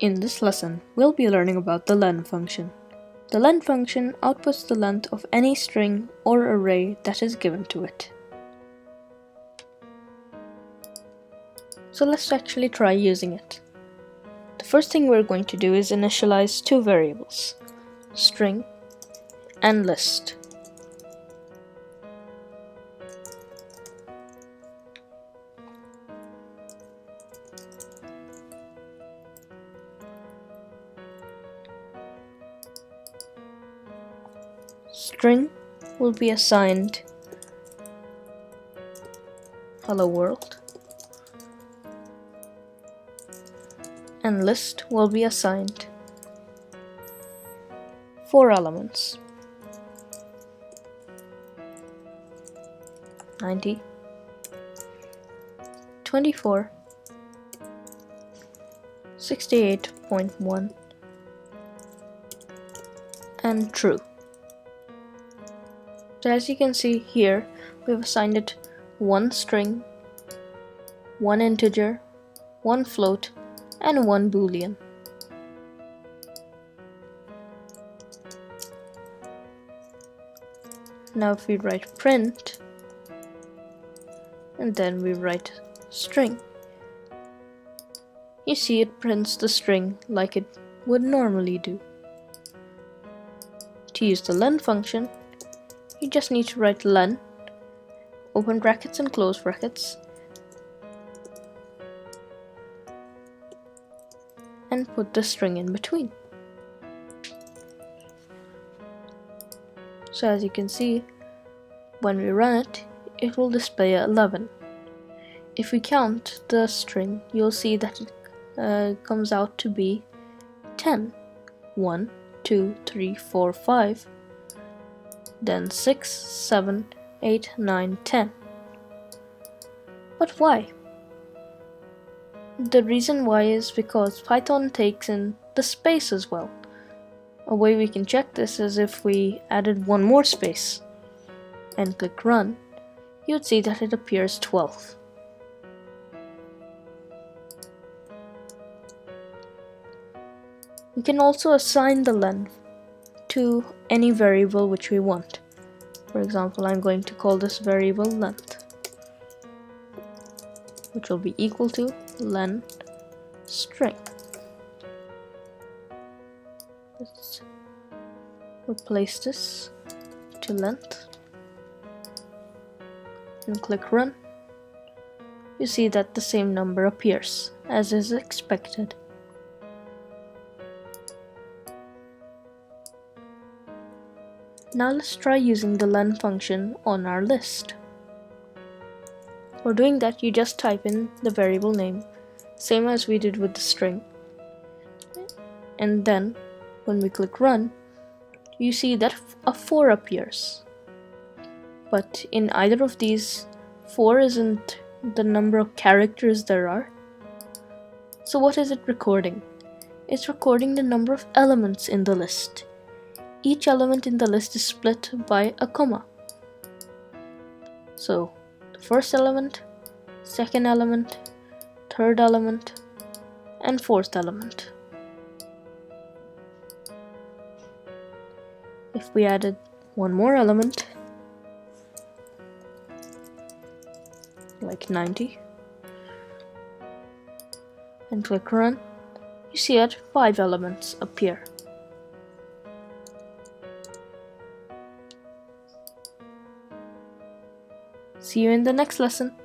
In this lesson, we'll be learning about the len function. The len function outputs the length of any string or array that is given to it. So let's actually try using it. The first thing we're going to do is initialize two variables, string and list. String will be assigned hello world, and list will be assigned 4 elements, 90, 24, 68.1, and true. So as you can see here, we've assigned it one string, one integer, one float, and one boolean. Now if we write print, and then we write string, you see it prints the string like it would normally do. To use the len function, you just need to write len, open brackets and close brackets, and put the string in between. So as you can see, when we run it, it will display 11. If we count the string, you'll see that it comes out to be 10. 1, 2, 3, 4, 5, then 6, 7, 8, 9, 10. But why? The reason why is because Python takes in the space as well. A way we can check this is if we added one more space and click run, you'd see that it appears 12. We can also assign the len to any variable which we want. For example, I'm going to call this variable length, which will be equal to len string. Let's replace this to length and click run. You see that the same number appears as is expected. Now let's try using the len function on our list. For doing that, you just type in the variable name, same as we did with the string. And then, when we click run, you see that a 4 appears. But in either of these, 4 isn't the number of characters there are. So what is it recording? It's recording the number of elements in the list. Each element in the list is split by a comma. So, the first element, second element, third element, and fourth element. If we added one more element, like 90, and click run, you see that 5 elements appear. See you in the next lesson.